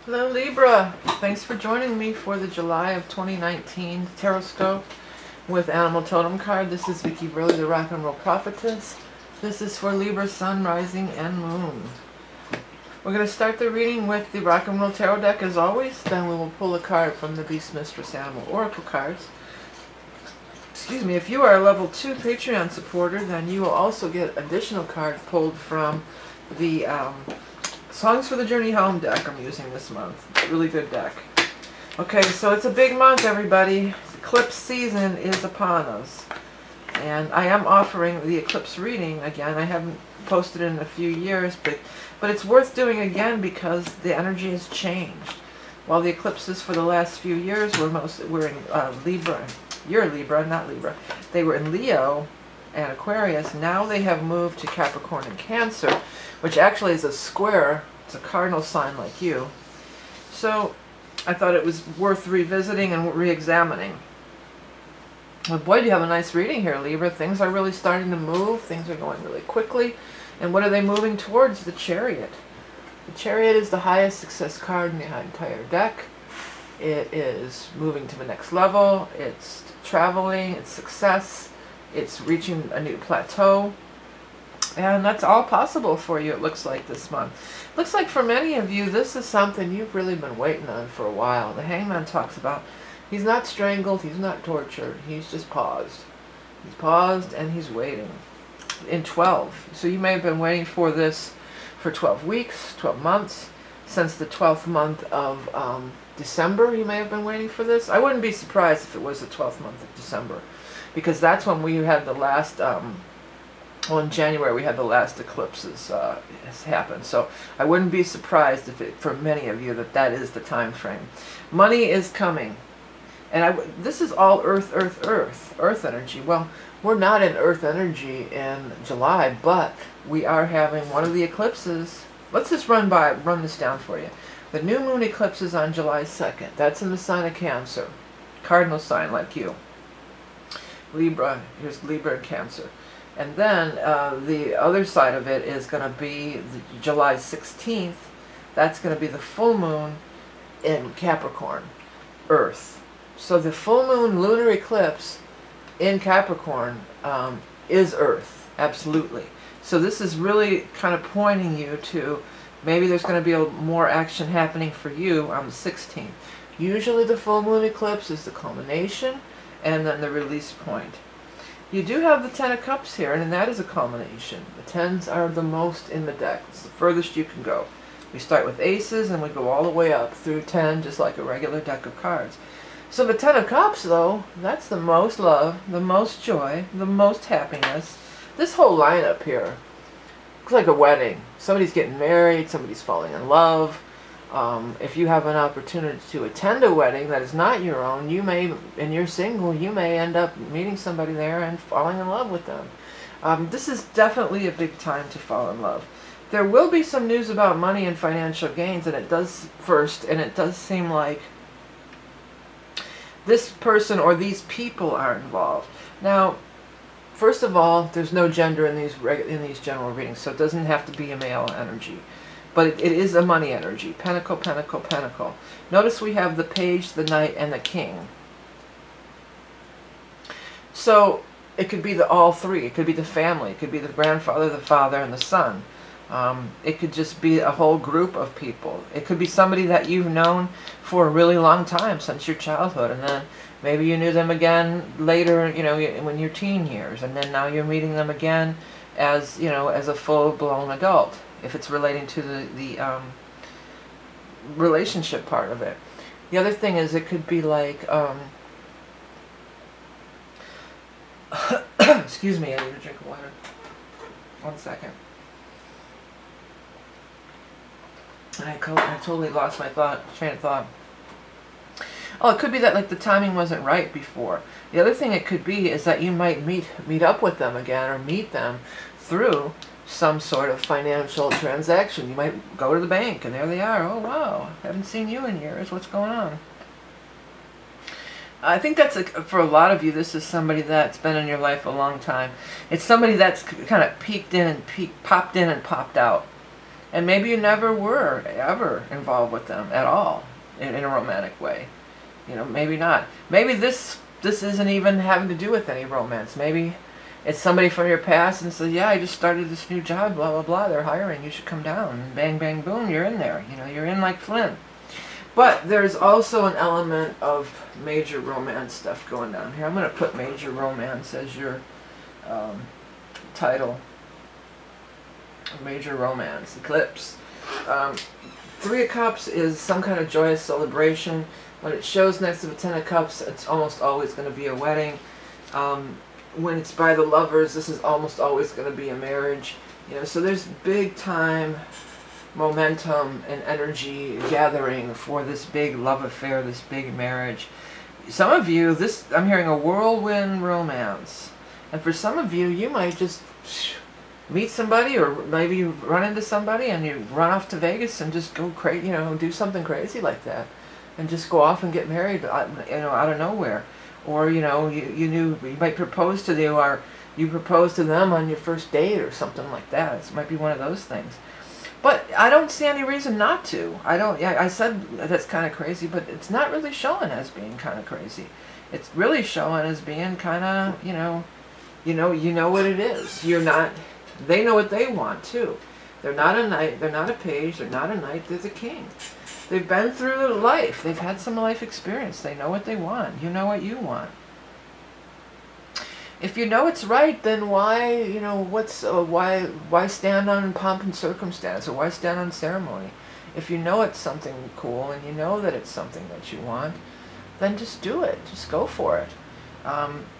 Hello Libra, thanks for joining me for the July of 2019 Tarot with Animal Totem card. This is Vickie, the Rock and Roll Prophetess. This is for Libra, Sun, Rising, and Moon. We're going to start the reading with the Rock and Roll Tarot deck as always. Then we will pull a card from the Beast Mistress Animal Oracle cards. Excuse me, if you are a level 2 Patreon supporter, then you will also get additional cards pulled from the Songs for the Journey Home deck I'm using this month. It's a really good deck. Okay, so it's a big month, everybody. Eclipse season is upon us. And I am offering the eclipse reading again. I haven't posted it in a few years, but it's worth doing again because the energy has changed. While the eclipses for the last few years were in Libra. You're Libra, not Libra. They were in Leo and Aquarius. Now they have moved to Capricorn and Cancer, which actually is a square. It's a cardinal sign like you. So I thought it was worth revisiting and re-examining. Well, boy, do you have a nice reading here, Libra. Things are really starting to move. Things are going really quickly. And what are they moving towards? The Chariot. The Chariot is the highest success card in the entire deck. It is moving to the next level. It's traveling. It's success. It's reaching a new plateau. And that's all possible for you, it looks like, this month. Looks like for many of you, this is something you've really been waiting on for a while. The Hangman talks about he's not strangled, he's not tortured, he's just paused. He's paused and he's waiting. In 12. So you may have been waiting for this for 12 weeks, 12 months. Since the 12th month of December, you may have been waiting for this. I wouldn't be surprised if it was the 12th month of December, because that's when we had the last, well, in January we had the last eclipses has happened. So I wouldn't be surprised if for many of you that is the time frame. Money is coming. And this is all earth energy. Well, we're not in earth energy in July, but we are having one of the eclipses. Let's just run this down for you. The new moon eclipse is on July 2nd. That's in the sign of Cancer. Cardinal sign like you. Libra, here's Libra and Cancer. And then the other side of it is going to be July 16th. That's going to be the full moon in Capricorn, Earth. So the full moon lunar eclipse in Capricorn is Earth, absolutely. So this is really kind of pointing you to maybe there's going to be more action happening for you on the 16th. Usually the full moon eclipse is the culmination and then the release point. You do have the Ten of Cups here, and that is a culmination. The tens are the most in the deck. It's the furthest you can go. We start with aces and we go all the way up through 10, just like a regular deck of cards. So the Ten of Cups, though, that's the most love, the most joy, the most happiness. This whole lineup here looks like a wedding. Somebody's getting married, somebody's falling in love. If you have an opportunity to attend a wedding that is not your own, you may, and you're single, you may end up meeting somebody there and falling in love with them. This is definitely a big time to fall in love. There will be some news about money and financial gains, and it does seem like this person or these people are involved. Now, first of all, there's no gender in these general readings, so it doesn't have to be a male energy. But it is a money energy. Pentacle, Pentacle, Pentacle. Notice we have the Page, the Knight, and the King. So it could be all three. It could be the family. It could be the grandfather, the father, and the son. It could just be a whole group of people. It could be somebody that you've known for a really long time, since your childhood, and then maybe you knew them again later, you know, when your teen years, and then now you're meeting them again as, you know, as a full-blown adult, if it's relating to the relationship part of it. The other thing is it could be like, excuse me, I need a drink of water. 1 second. I totally lost my train of thought. Oh, it could be that like the timing wasn't right before. The other thing it could be is that you might meet up with them again, or meet them through some sort of financial transaction. You might go to the bank and there they are. Oh wow, haven't seen you in years. What's going on? I think that's for a lot of you, this is somebody that's been in your life a long time. It's somebody that's kind of popped in and popped out. And maybe you never were ever involved with them at all in a romantic way. You know, maybe not. Maybe this isn't even having to do with any romance. Maybe it's somebody from your past and says, yeah, I just started this new job, blah, blah, blah, they're hiring, you should come down. And bang, bang, boom, you're in there. You know, you're in like Flynn. But there's also an element of major romance stuff going on here. I'm going to put major romance as your title. Major Romance Eclipse. Three of Cups is some kind of joyous celebration. When it shows next to the Ten of Cups, it's almost always going to be a wedding. When it's by the lovers, this is almost always going to be a marriage. You know, so there's big time momentum and energy gathering for this big love affair, this big marriage. Some of you, I'm hearing a whirlwind romance. And for some of you, you might just meet somebody, or maybe you run into somebody and you run off to Vegas and just go crazy, you know, do something crazy like that, and just go off and get married, you know, out of nowhere. Or, you know, you might propose to them, or you propose to them on your first date or something like that. It might be one of those things. But I don't see any reason not to. I said that's kind of crazy, but it's not really showing as being kind of crazy. It's really showing as being kind of, you know what it is. You're not. They know what they want too. They're not a knight, they're not a page, they're not a knight, they're the king. They've been through life, they've had some life experience, they know what they want, you know what you want. If you know it's right, then why, you know, why stand on pomp and circumstance, or why stand on ceremony? If you know it's something cool, and you know that it's something that you want, then just do it, just go for it.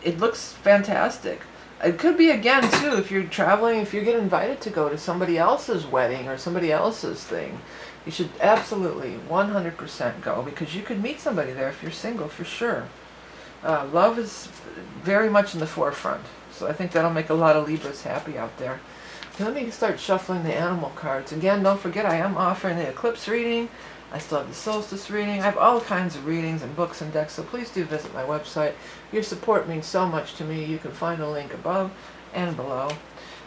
It looks fantastic. It could be, again, too, if you're traveling, if you get invited to go to somebody else's wedding or somebody else's thing, you should absolutely 100% go, because you could meet somebody there if you're single, for sure. Love is very much in the forefront, so I think that'll make a lot of Libras happy out there. Okay, let me start shuffling the animal cards. Again, don't forget, I am offering the eclipse reading. I still have the solstice reading. I have all kinds of readings and books and decks, so please do visit my website. Your support means so much to me. You can find a link above and below.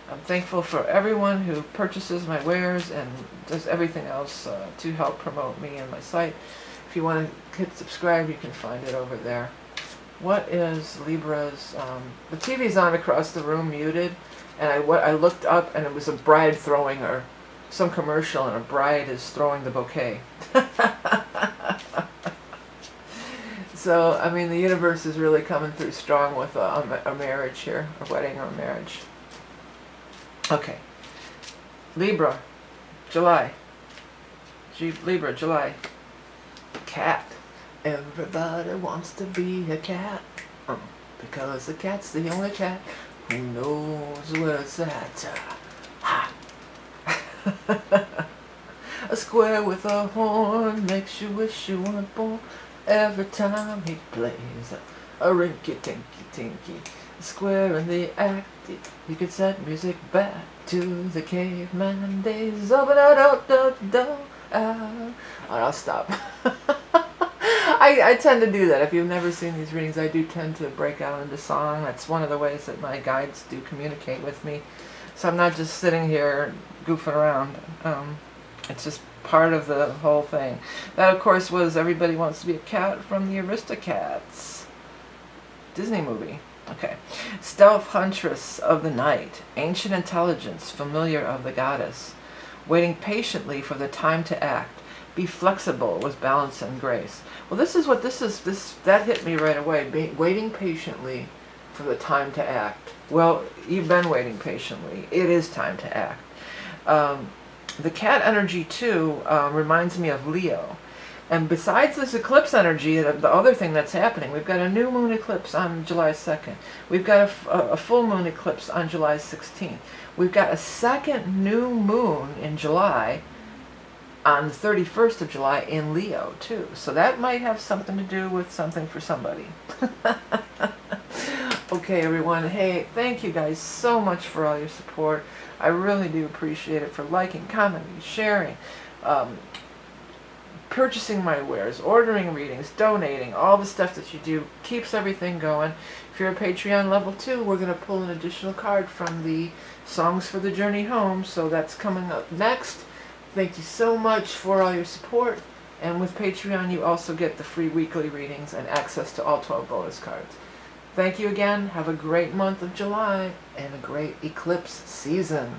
I'm thankful for everyone who purchases my wares and does everything else to help promote me and my site. If you want to hit subscribe, you can find it over there. What is Libra's... the TV's on across the room, muted, and I looked up and it was a bride throwing her. Some commercial, and a bride is throwing the bouquet. So, I mean, the universe is really coming through strong with a marriage here, a wedding or a marriage. Okay. Libra, July. Libra, July. Cat. Everybody wants to be a cat. Because the cat's the only cat who knows where it's at. Ha! A square with a horn makes you wish you weren't born. Every time he plays a rinky-tinky-tinky square in the act, you could set music back to the caveman days. Alright, I'll stop. I tend to do that. If you've never seen these readings, I do tend to break out into song. That's one of the ways that my guides do communicate with me. So I'm not just sitting here goofing around. It's just part of the whole thing. That, of course, was Everybody Wants to Be a Cat from the Aristocats Disney movie. Okay. Stealth Huntress of the Night. Ancient intelligence, familiar of the goddess. Waiting patiently for the time to act. Be flexible with balance and grace. Well, this is what this is. That hit me right away. Waiting patiently for the time to act. Well, you've been waiting patiently. It is time to act. The cat energy, too, reminds me of Leo. And besides this eclipse energy, the other thing that's happening, we've got a new moon eclipse on July 2nd. We've got a full moon eclipse on July 16th. We've got a second new moon in July on the 31st of July in Leo, too. So that might have something to do with something for somebody. Okay, everyone. Hey, thank you guys so much for all your support. I really do appreciate it, for liking, commenting, sharing, purchasing my wares, ordering readings, donating, all the stuff that you do keeps everything going. If you're a Patreon level 2, we're going to pull an additional card from the Songs for the Journey Home, so that's coming up next. Thank you so much for all your support. And with Patreon, you also get the free weekly readings and access to all 12 bonus cards. Thank you again. Have a great month of July and a great eclipse season.